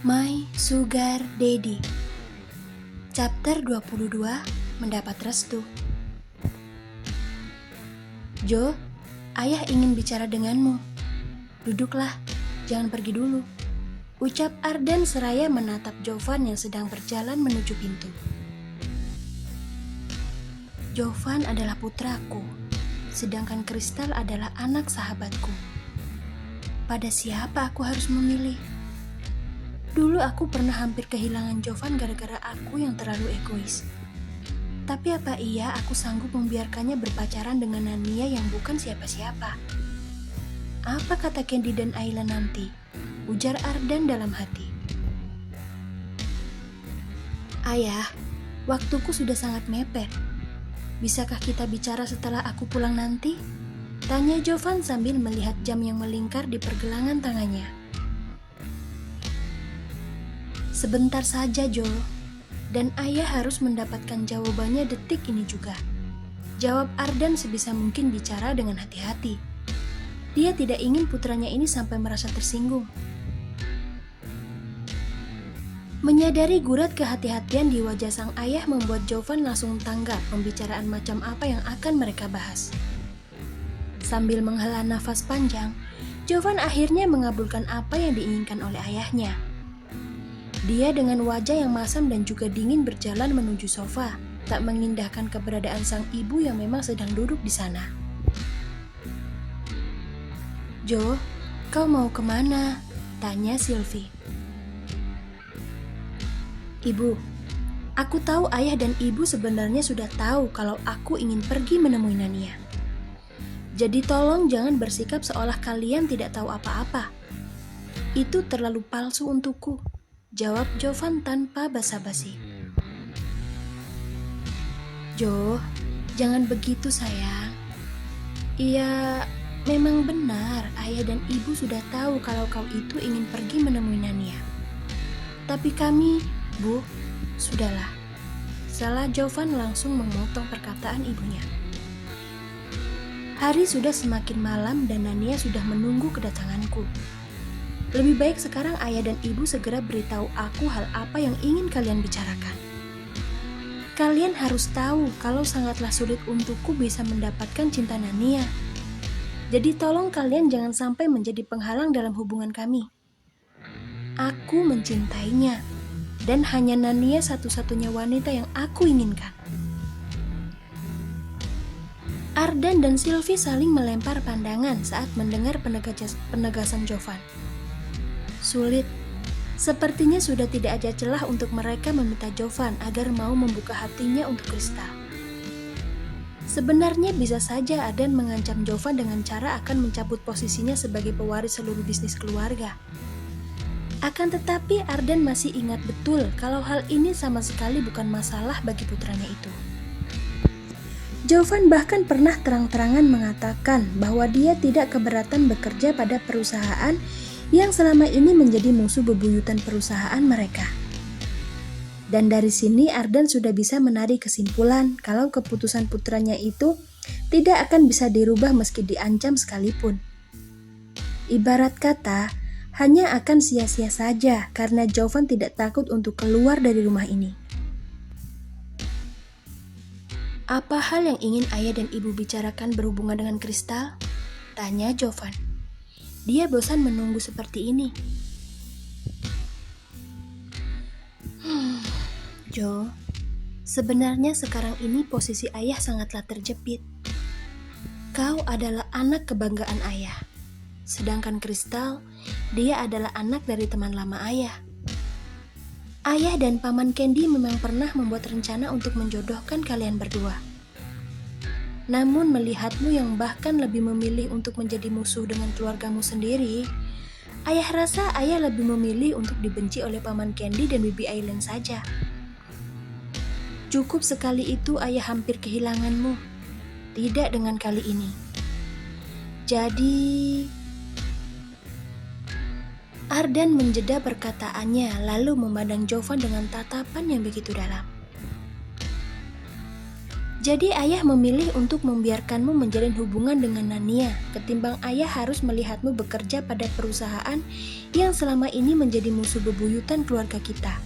My Sugar Daddy. Chapter 22, mendapat restu. Jo, ayah ingin bicara denganmu. Duduklah, jangan pergi dulu, ucap Arden seraya menatap Jovan yang sedang berjalan menuju pintu. Jovan adalah putraku, sedangkan Kristal adalah anak sahabatku. Pada siapa aku harus memilih? Dulu aku pernah hampir kehilangan Jovan gara-gara aku yang terlalu egois. Tapi apa iya aku sanggup membiarkannya berpacaran dengan Nania yang bukan siapa-siapa? Apa kata Candy dan Ayla nanti? Ujar Ardan dalam hati. Ayah, waktuku sudah sangat mepet. Bisakah kita bicara setelah aku pulang nanti? Tanya Jovan sambil melihat jam yang melingkar di pergelangan tangannya. Sebentar saja, Jo. Dan ayah harus mendapatkan jawabannya detik ini juga. Jawab Ardan sebisa mungkin bicara dengan hati-hati. Dia tidak ingin putranya ini sampai merasa tersinggung. Menyadari gurat kehati-hatian di wajah sang ayah membuat Jovan langsung tanggap pembicaraan macam apa yang akan mereka bahas. Sambil menghela nafas panjang, Jovan akhirnya mengabulkan apa yang diinginkan oleh ayahnya. Dia dengan wajah yang masam dan juga dingin berjalan menuju sofa, tak mengindahkan keberadaan sang ibu yang memang sedang duduk di sana. Jo, kau mau kemana? Tanya Sylvie. Ibu, aku tahu ayah dan ibu sebenarnya sudah tahu kalau aku ingin pergi menemui Nania. Jadi tolong jangan bersikap seolah kalian tidak tahu apa-apa. Itu terlalu palsu untukku. Jawab Jovan tanpa basa-basi. Jo, jangan begitu sayang. Iya, memang benar ayah dan ibu sudah tahu kalau kau itu ingin pergi menemui Nania. Tapi kami, Bu, sudahlah. Salah Jovan langsung memotong perkataan ibunya. Hari sudah semakin malam dan Nania sudah menunggu kedatanganku. Lebih baik sekarang ayah dan ibu segera beritahu aku hal apa yang ingin kalian bicarakan. Kalian harus tahu kalau sangatlah sulit untukku bisa mendapatkan cinta Nania. Jadi tolong kalian jangan sampai menjadi penghalang dalam hubungan kami. Aku mencintainya, dan hanya Nania satu-satunya wanita yang aku inginkan. Ardan dan Sylvie saling melempar pandangan saat mendengar penegasan Jovan. Sulit. Sepertinya sudah tidak ada celah untuk mereka meminta Jovan agar mau membuka hatinya untuk Kristal. Sebenarnya bisa saja Ardan mengancam Jovan dengan cara akan mencabut posisinya sebagai pewaris seluruh bisnis keluarga. Akan tetapi Ardan masih ingat betul kalau hal ini sama sekali bukan masalah bagi putranya itu. Jovan bahkan pernah terang-terangan mengatakan bahwa dia tidak keberatan bekerja pada perusahaan yang selama ini menjadi musuh bebuyutan perusahaan mereka. Dan dari sini Ardan sudah bisa menarik kesimpulan kalau keputusan putranya itu tidak akan bisa dirubah meski diancam sekalipun. Ibarat kata, hanya akan sia-sia saja karena Jovan tidak takut untuk keluar dari rumah ini. Apa hal yang ingin ayah dan ibu bicarakan berhubungan dengan Kristal? Tanya Jovan. Dia bosan menunggu seperti ini. Jo, sebenarnya sekarang ini posisi ayah sangatlah terjepit. Kau adalah anak kebanggaan ayah. Sedangkan Kristal, dia adalah anak dari teman lama ayah. Ayah dan Paman Candy memang pernah membuat rencana untuk menjodohkan kalian berdua. Namun melihatmu yang bahkan lebih memilih untuk menjadi musuh dengan keluargamu sendiri, ayah rasa ayah lebih memilih untuk dibenci oleh Paman Candy dan Bibi Aileen saja. Cukup sekali itu ayah hampir kehilanganmu. Tidak dengan kali ini. Jadi... Ardan menjeda perkataannya lalu memandang Jovan dengan tatapan yang begitu dalam. Jadi ayah memilih untuk membiarkanmu menjalin hubungan dengan Nania ketimbang ayah harus melihatmu bekerja pada perusahaan yang selama ini menjadi musuh bebuyutan keluarga kita.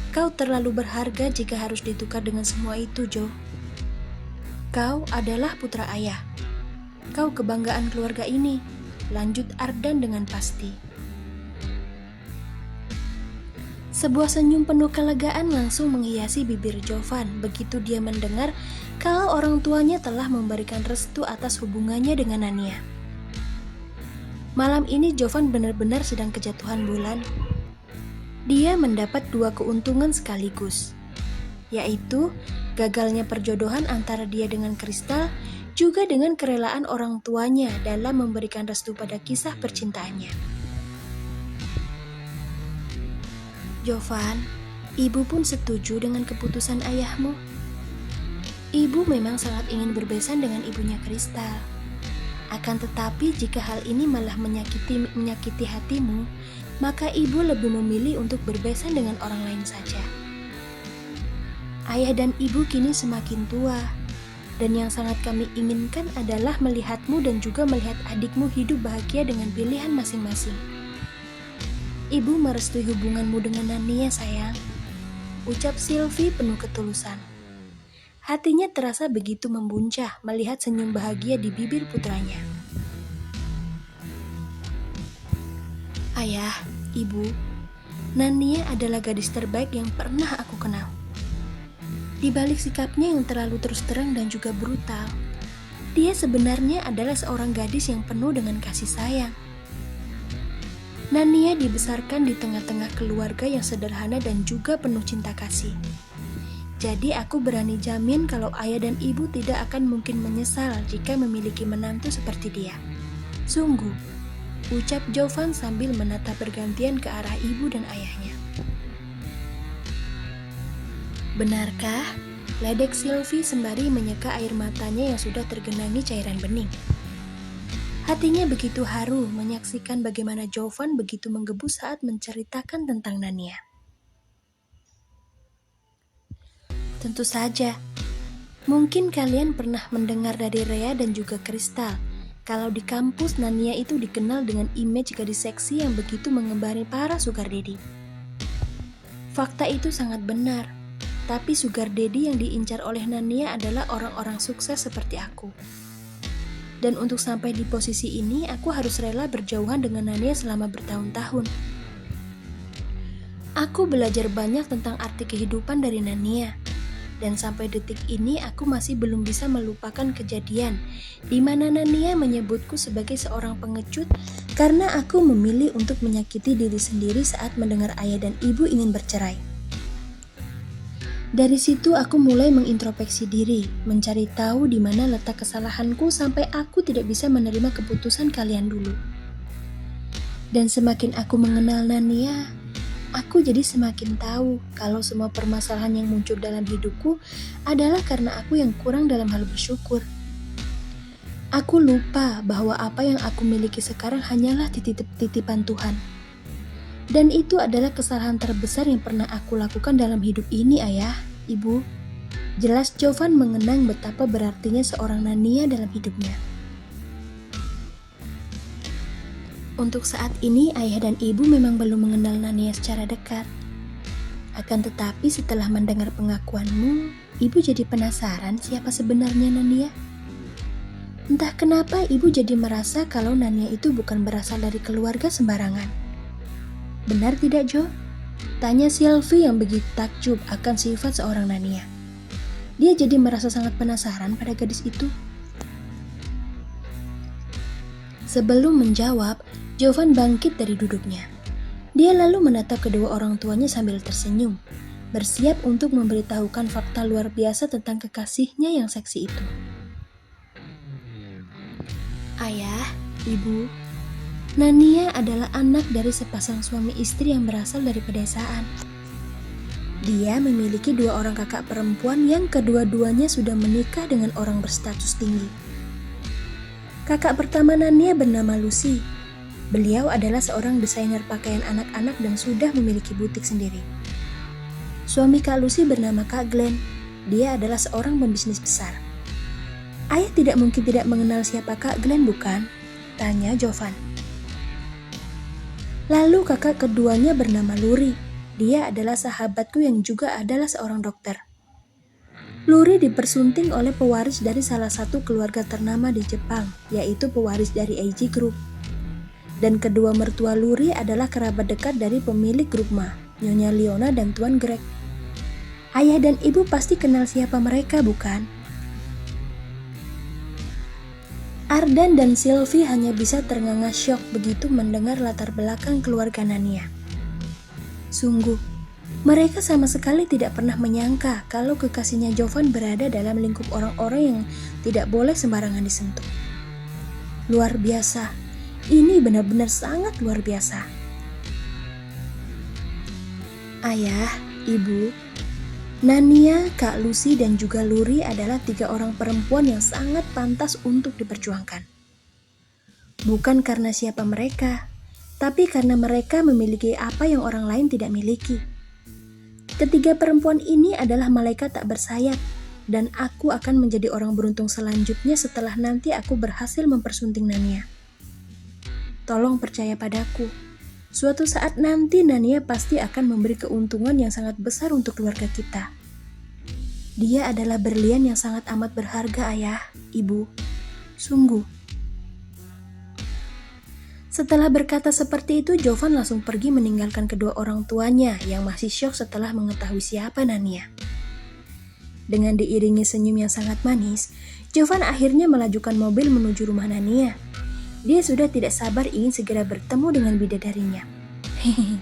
Kau terlalu berharga jika harus ditukar dengan semua itu, Jo. Kau adalah putra ayah. Kau kebanggaan keluarga ini, lanjut Ardan dengan pasti. Sebuah senyum penuh kelegaan langsung menghiasi bibir Jovan begitu dia mendengar kalau orang tuanya telah memberikan restu atas hubungannya dengan Nania. Malam ini Jovan benar-benar sedang kejatuhan bulan. Dia mendapat dua keuntungan sekaligus, yaitu gagalnya perjodohan antara dia dengan Kristal, juga dengan kerelaan orang tuanya dalam memberikan restu pada kisah percintaannya. Jovan, ibu pun setuju dengan keputusan ayahmu. Ibu memang sangat ingin berbesan dengan ibunya Kristal. Akan tetapi jika hal ini malah menyakiti hatimu, maka ibu lebih memilih untuk berbesan dengan orang lain saja. Ayah dan ibu kini semakin tua, dan yang sangat kami inginkan adalah melihatmu dan juga melihat adikmu hidup bahagia dengan pilihan masing-masing. Ibu merestui hubunganmu dengan Nania, sayang, ucap Sylvie penuh ketulusan. Hatinya terasa begitu membuncah melihat senyum bahagia di bibir putranya. Ayah, ibu, Nania adalah gadis terbaik yang pernah aku kenal. Di balik sikapnya yang terlalu terus terang dan juga brutal, dia sebenarnya adalah seorang gadis yang penuh dengan kasih sayang. Nania dibesarkan di tengah-tengah keluarga yang sederhana dan juga penuh cinta kasih. Jadi aku berani jamin kalau ayah dan ibu tidak akan mungkin menyesal jika memiliki menantu seperti dia. Sungguh, ucap Jovan sambil menatap bergantian ke arah ibu dan ayahnya. Benarkah? Ledek Sylvie sembari menyeka air matanya yang sudah tergenangi cairan bening. Hatinya begitu haru menyaksikan bagaimana Jovan begitu menggebu saat menceritakan tentang Nania. Tentu saja, mungkin kalian pernah mendengar dari Rea dan juga Kristal kalau di kampus Nania itu dikenal dengan image gadis seksi yang begitu mengembari para sugar daddy. Fakta itu sangat benar, tapi sugar daddy yang diincar oleh Nania adalah orang-orang sukses seperti aku. Dan untuk sampai di posisi ini, aku harus rela berjauhan dengan Nania selama bertahun-tahun. Aku belajar banyak tentang arti kehidupan dari Nania. Dan sampai detik ini, aku masih belum bisa melupakan kejadian di mana Nania menyebutku sebagai seorang pengecut karena aku memilih untuk menyakiti diri sendiri saat mendengar ayah dan ibu ingin bercerai. Dari situ aku mulai mengintrospeksi diri, mencari tahu di mana letak kesalahanku sampai aku tidak bisa menerima keputusan kalian dulu. Dan semakin aku mengenal Nania, aku jadi semakin tahu kalau semua permasalahan yang muncul dalam hidupku adalah karena aku yang kurang dalam hal bersyukur. Aku lupa bahwa apa yang aku miliki sekarang hanyalah titipan Tuhan. Dan itu adalah kesalahan terbesar yang pernah aku lakukan dalam hidup ini, ayah, ibu. Jelas Jovan mengenang betapa berartinya seorang Nania dalam hidupnya. Untuk saat ini, ayah dan ibu memang belum mengenal Nania secara dekat. Akan tetapi setelah mendengar pengakuanmu, ibu jadi penasaran siapa sebenarnya Nania. Entah kenapa ibu jadi merasa kalau Nania itu bukan berasal dari keluarga sembarangan. Benar tidak, Jo? Tanya Sylvie yang begitu takjub akan sifat seorang Nania. Dia jadi merasa sangat penasaran pada gadis itu. Sebelum menjawab, Jovan bangkit dari duduknya. Dia lalu menatap kedua orang tuanya sambil tersenyum, bersiap untuk memberitahukan fakta luar biasa tentang kekasihnya yang seksi itu. Ayah, ibu, Nania adalah anak dari sepasang suami istri yang berasal dari pedesaan. Dia memiliki 2 orang kakak perempuan yang kedua-duanya sudah menikah dengan orang berstatus tinggi. Kakak pertama Nania bernama Lucy. Beliau adalah seorang desainer pakaian anak-anak dan sudah memiliki butik sendiri. Suami Kak Lucy bernama Kak Glenn. Dia adalah seorang pembisnis besar. Ayah tidak mungkin tidak mengenal siapa Kak Glenn, bukan? Tanya Jovan. Lalu kakak keduanya bernama Luri. Dia adalah sahabatku yang juga adalah seorang dokter. Luri dipersunting oleh pewaris dari salah satu keluarga ternama di Jepang, yaitu pewaris dari Eiji Group. Dan kedua mertua Luri adalah kerabat dekat dari pemilik grup Ma, Nyonya Leona dan Tuan Greg. Ayah dan ibu pasti kenal siapa mereka, bukan? Ardan dan Sylvie hanya bisa ternganga syok begitu mendengar latar belakang keluarga Nania. Sungguh, mereka sama sekali tidak pernah menyangka kalau kekasihnya Jovan berada dalam lingkup orang-orang yang tidak boleh sembarangan disentuh. Luar biasa, ini benar-benar sangat luar biasa. Ayah, ibu, Nania, Kak Lucy, dan juga Luri adalah 3 orang perempuan yang sangat pantas untuk diperjuangkan. Bukan karena siapa mereka, tapi karena mereka memiliki apa yang orang lain tidak miliki. Ketiga perempuan ini adalah malaikat tak bersayap, dan aku akan menjadi orang beruntung selanjutnya setelah nanti aku berhasil mempersunting Nania. Tolong percaya padaku. Suatu saat nanti Nania pasti akan memberi keuntungan yang sangat besar untuk keluarga kita. Dia adalah berlian yang sangat amat berharga, ayah, ibu. Sungguh. Setelah berkata seperti itu, Jovan langsung pergi meninggalkan kedua orang tuanya yang masih syok setelah mengetahui siapa Nania. Dengan diiringi senyum yang sangat manis, Jovan akhirnya melajukan mobil menuju rumah Nania. Dia sudah tidak sabar ingin segera bertemu dengan bidadarinya. Hehehe.